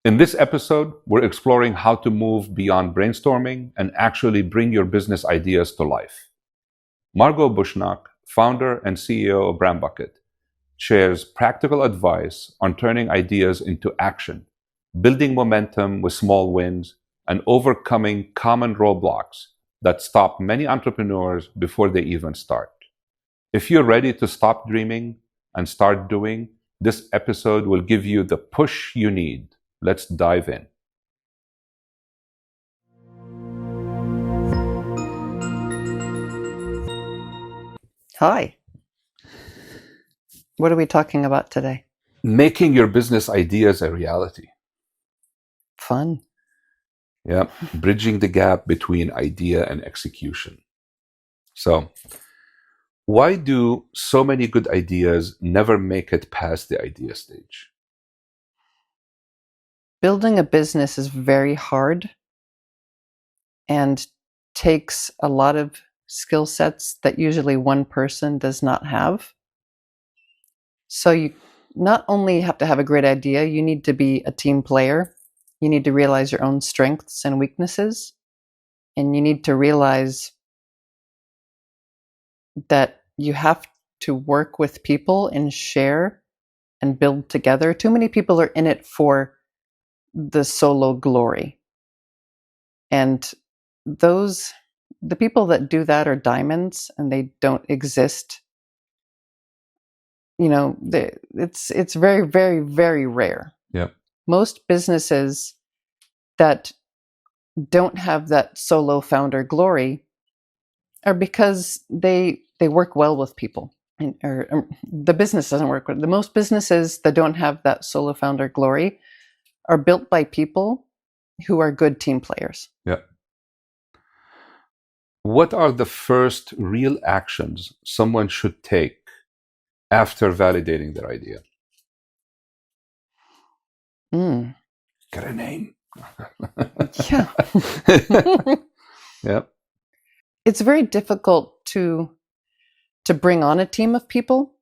In this episode, we're exploring how to move beyond brainstorming and actually bring your business ideas to life. Margot Bushnaq, founder and CEO of BrandBucket, shares practical advice on turning ideas into action, building momentum with small wins, and overcoming common roadblocks that stop many entrepreneurs before they even start. If you're ready to stop dreaming and start doing, this episode will give you the push you need. Let's dive in. Hi. What are we talking about today? Making your business ideas a reality. Fun. Yeah, bridging the gap between idea and execution. So, why do so many good ideas never make it past the idea stage? Building a business is very hard and takes a lot of skill sets that usually one person does not have. So you not only have to have a great idea, you need to be a team player. You need to realize your own strengths and weaknesses. And you need to realize that you have to work with people and share and build together. Too many people are in it for the solo glory. And the people that do that are diamonds and they don't exist. You know, it's very, very, very rare. Yeah. Most businesses that don't have that solo founder glory are because they work well with people. Or the business doesn't work with the most businesses that don't have that solo founder glory are built by people who are good team players. Yeah. What are the first real actions someone should take after validating their idea? Get a name. Yeah. Yeah. It's very difficult to bring on a team of people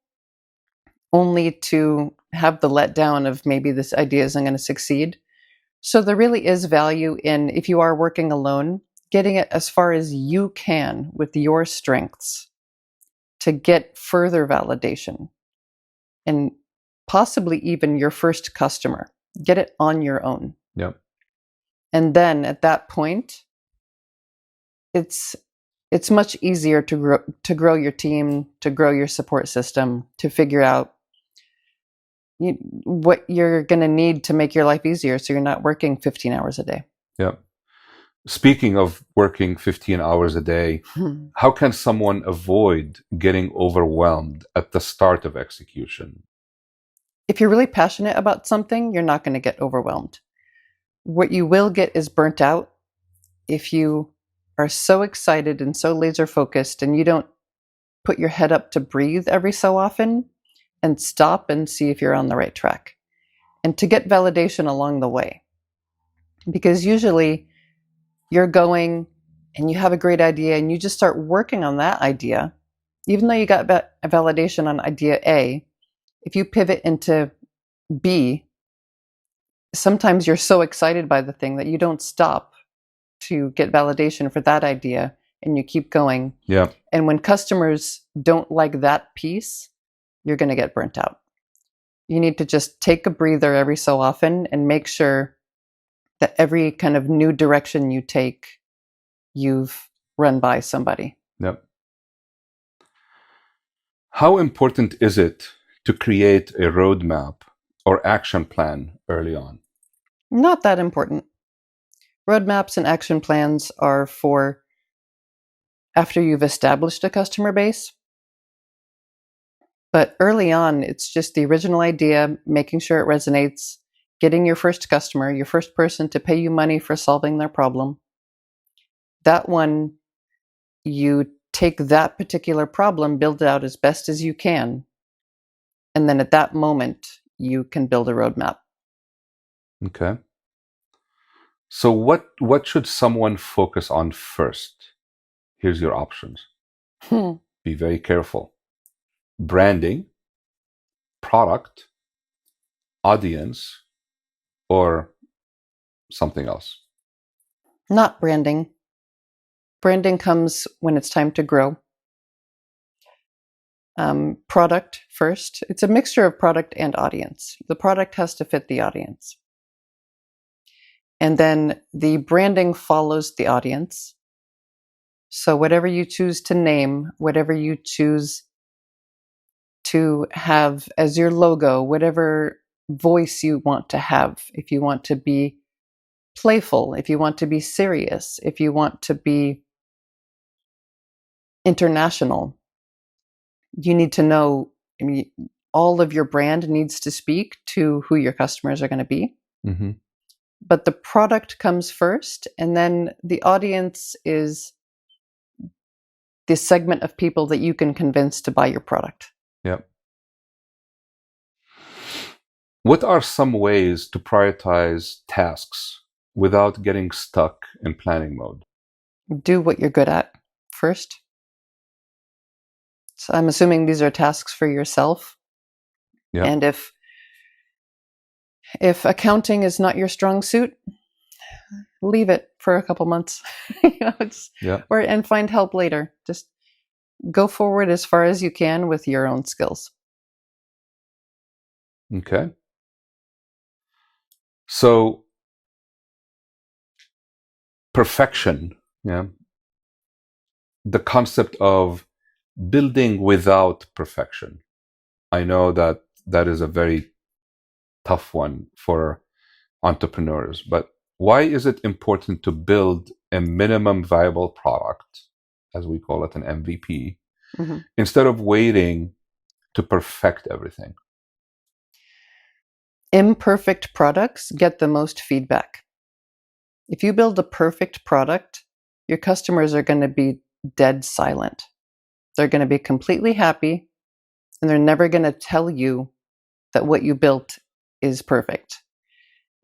only to have the letdown of maybe this idea isn't going to succeed. So there really is value in, if you are working alone, getting it as far as you can with your strengths to get further validation and possibly even your first customer. Get it on your own. Yeah. And then at that point, it's much easier to grow your team, to grow your support system, to figure out what you're going to need to make your life easier so you're not working 15 hours a day. Yeah. Speaking of working 15 hours a day, how can someone avoid getting overwhelmed at the start of execution? If you're really passionate about something, you're not going to get overwhelmed. What you will get is burnt out if you are so excited and so laser focused and you don't put your head up to breathe every so often and stop and see if you're on the right track and to get validation along the way. Because usually you're going and you have a great idea and you just start working on that idea, even though you got a validation on idea A. If you pivot into B, sometimes you're so excited by the thing that you don't stop to get validation for that idea and you keep going. Yeah. And when customers don't like that piece, you're going to get burnt out. You need to just take a breather every so often and make sure that every kind of new direction you take, you've run by somebody. Yep. How important is it to create a roadmap or action plan early on? Not that important. Roadmaps and action plans are for after you've established a customer base. But early on, it's just the original idea, making sure it resonates, getting your first customer, your first person to pay you money for solving their problem. That one, you take that particular problem, build it out as best as you can. And then at that moment, you can build a roadmap. Okay. So what should someone focus on first? Here's your options. Be very careful. Branding, product, audience, or something else? Not branding. Branding comes when it's time to grow. Product first. It's a mixture of product and audience. The product has to fit the audience. And then the branding follows the audience. So whatever you choose to name, whatever you choose to have as your logo, whatever voice you want to have, if you want to be playful, if you want to be serious, if you want to be international, you need to know, I mean, all of your brand needs to speak to who your customers are going to be. Mm-hmm. But the product comes first, and then the audience is the segment of people that you can convince to buy your product. Yep. What are some ways to prioritize tasks without getting stuck in planning mode? Do what you're good at first. So I'm assuming these are tasks for yourself. Yep. And if accounting is not your strong suit, leave it for a couple months. And find help later. Just go forward as far as you can with your own skills. Okay. So perfection, the concept of building without perfection. I know that is a very tough one for entrepreneurs, but why is it important to build a minimum viable product, as we call it, an MVP, Mm-hmm. instead of waiting to perfect everything? Imperfect products get the most feedback. If you build a perfect product, your customers are going to be dead silent. They're going to be completely happy, and they're never going to tell you that what you built is perfect.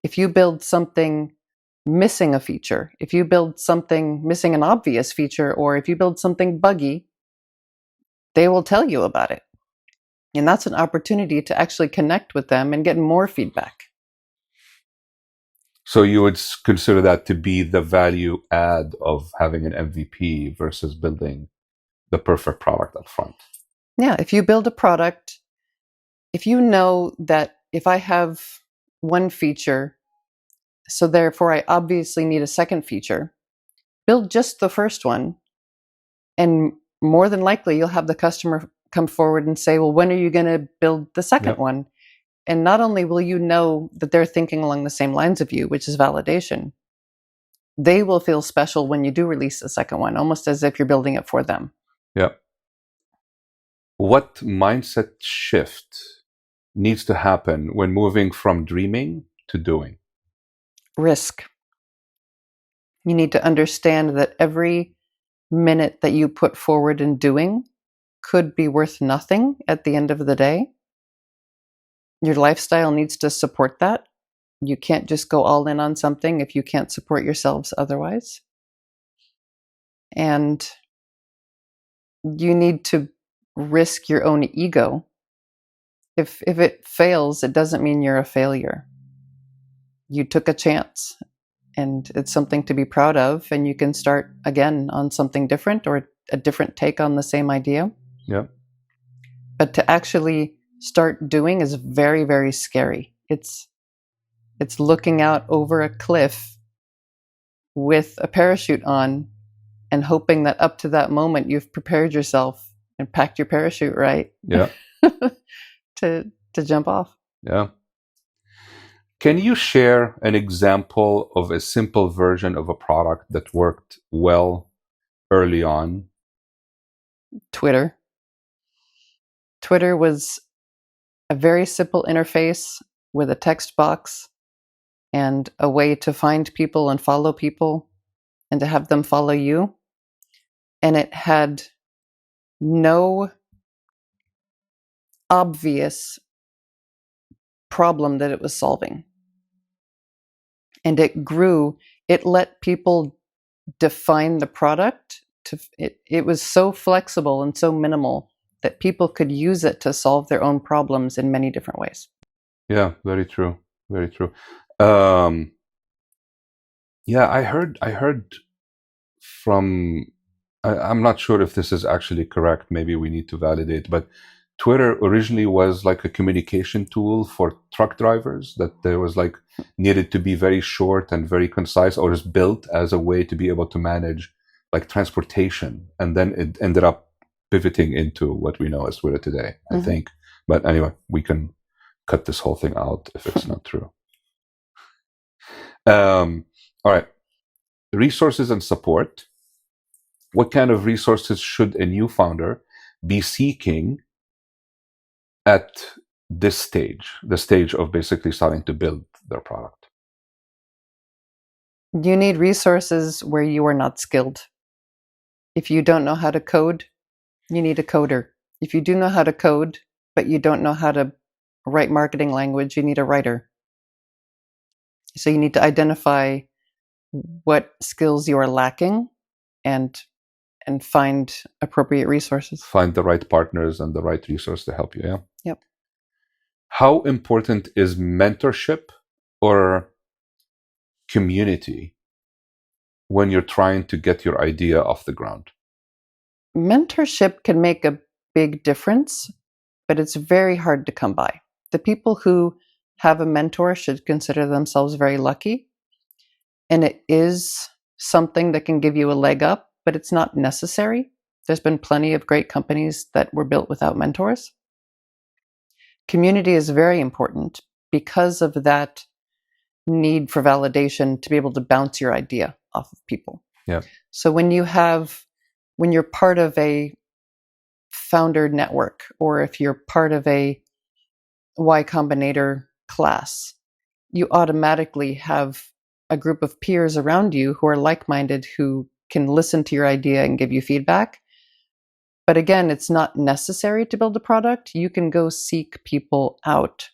If you build something missing a feature, if you build something missing an obvious feature, or if you build something buggy, they will tell you about it. And that's an opportunity to actually connect with them and get more feedback. So you would consider that to be the value add of having an MVP versus building the perfect product up front. Yeah, if you build a product, if you know that if I have one feature, so therefore I obviously need a second feature, build just the first one. And more than likely, you'll have the customer come forward and say, well, when are you going to build the second one? And not only will you know that they're thinking along the same lines of you, which is validation, they will feel special when you do release the second one, almost as if you're building it for them. Yeah. What mindset shift needs to happen when moving from dreaming to doing? Risk. You need to understand that every minute that you put forward in doing could be worth nothing at the end of the day. Your lifestyle needs to support that. You can't just go all in on something if you can't support yourselves otherwise. And you need to risk your own ego. If it fails, it doesn't mean you're a failure. You took a chance, and it's something to be proud of, and you can start again on something different or a different take on the same idea. Yeah. But to actually start doing is very, very scary. It's looking out over a cliff with a parachute on and hoping that up to that moment you've prepared yourself and packed your parachute right. Yeah. to jump off. Yeah. Can you share an example of a simple version of a product that worked well early on? Twitter. Twitter was a very simple interface with a text box and a way to find people and follow people and to have them follow you. And it had no obvious problem that it was solving. And it grew. It let people define the product. It was so flexible and so minimal that people could use it to solve their own problems in many different ways. Yeah, very true. Very true. Yeah, I heard from, I'm not sure if this is actually correct. Maybe we need to validate, but Twitter originally was like a communication tool for truck drivers, that there was like needed to be very short and very concise, or is built as a way to be able to manage like transportation. And then it ended up pivoting into what we know as Twitter today, I think. But anyway, we can cut this whole thing out if it's not true. All right. Resources and support. What kind of resources should a new founder be seeking at this stage, the stage of basically starting to build their product? You need resources where you are not skilled. If you don't know how to code, you need a coder. If you do know how to code, but you don't know how to write marketing language, you need a writer. So you need to identify what skills you are lacking and find appropriate resources. Find the right partners and the right resource to help you. Yeah. Yep. How important is mentorship or community when you're trying to get your idea off the ground? Mentorship can make a big difference, but it's very hard to come by. The people who have a mentor should consider themselves very lucky. And it is something that can give you a leg up, but it's not necessary. There's been plenty of great companies that were built without mentors. Community is very important because of that need for validation to be able to bounce your idea off of people. Yeah. So when you're part of a founder network, or if you're part of a Y Combinator class, you automatically have a group of peers around you who are like-minded, who can listen to your idea and give you feedback. But again, it's not necessary to build a product. You can go seek people out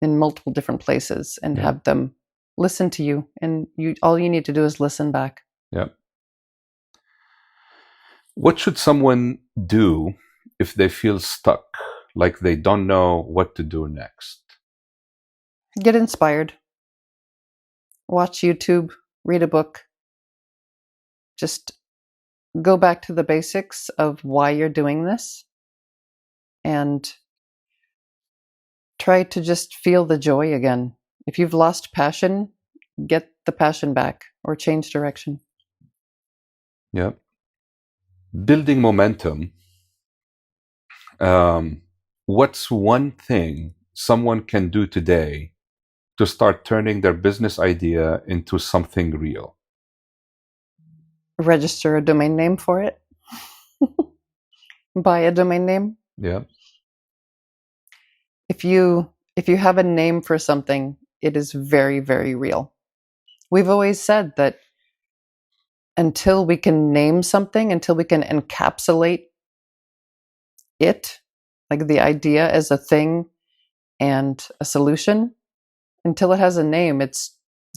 in multiple different places and have them listen to you. And all you need to do is listen back. Yeah. What should someone do if they feel stuck, like they don't know what to do next? Get inspired. Watch YouTube, read a book. Just go back to the basics of why you're doing this and try to just feel the joy again. If you've lost passion, get the passion back or change direction. Yeah. Building momentum. What's one thing someone can do today to start turning their business idea into something real? Register a domain name for it. Buy a domain name. Yeah. If you have a name for something, it is very, very real. We've always said that until we can name something, until we can encapsulate it, like the idea as a thing and a solution, until it has a name, it's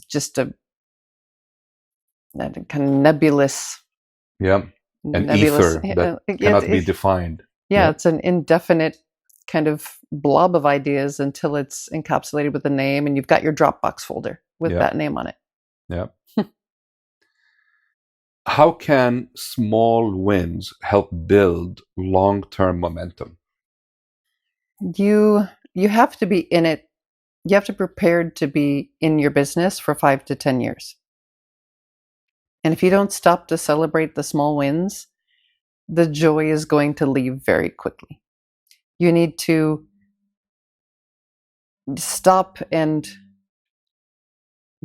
just a kind of nebulous. Yeah. An ether that cannot be defined. Yeah, it's an indefinite kind of blob of ideas until it's encapsulated with a name, and you've got your Dropbox folder with that name on it. Yeah. How can small wins help build long-term momentum? You have to be in it. You have to be prepared to be in your business for 5 to 10 years. And if you don't stop to celebrate the small wins, the joy is going to leave very quickly. You need to stop and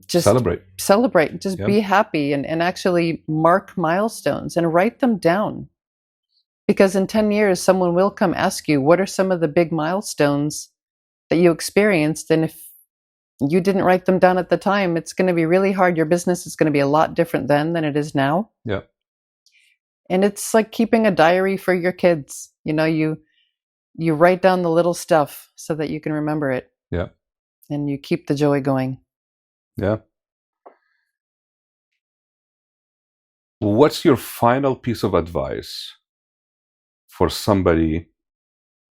just celebrate, just be happy and actually mark milestones and write them down. Because in 10 years, someone will come ask you, what are some of the big milestones that you experienced? And if you didn't write them down at the time, it's going to be really hard. Your business is going to be a lot different then than it is now. Yeah. And it's like keeping a diary for your kids. You know, you write down the little stuff so that you can remember it. Yeah. And you keep the joy going. Yeah. What's your final piece of advice for somebody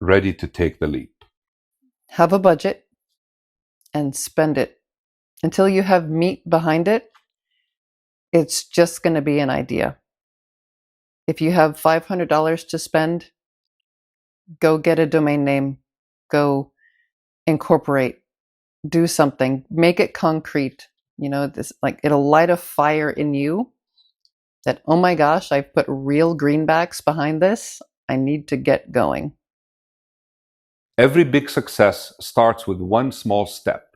ready to take the leap? Have a budget and spend it until you have meat behind it. It's just going to be an idea. If you have $500 to spend, go get a domain name, go incorporate, do something, make it concrete. It'll light a fire in you that, oh my gosh, I've put real greenbacks behind this. I need to get going. Every big success starts with one small step.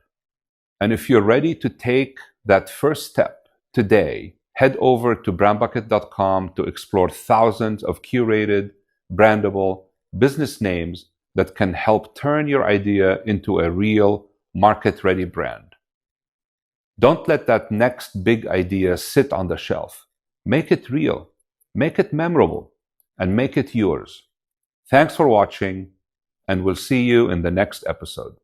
And if you're ready to take that first step today, head over to brandbucket.com to explore thousands of curated, brandable business names that can help turn your idea into a real market-ready brand. Don't let that next big idea sit on the shelf. Make it real, make it memorable, and make it yours. Thanks for watching, and we'll see you in the next episode.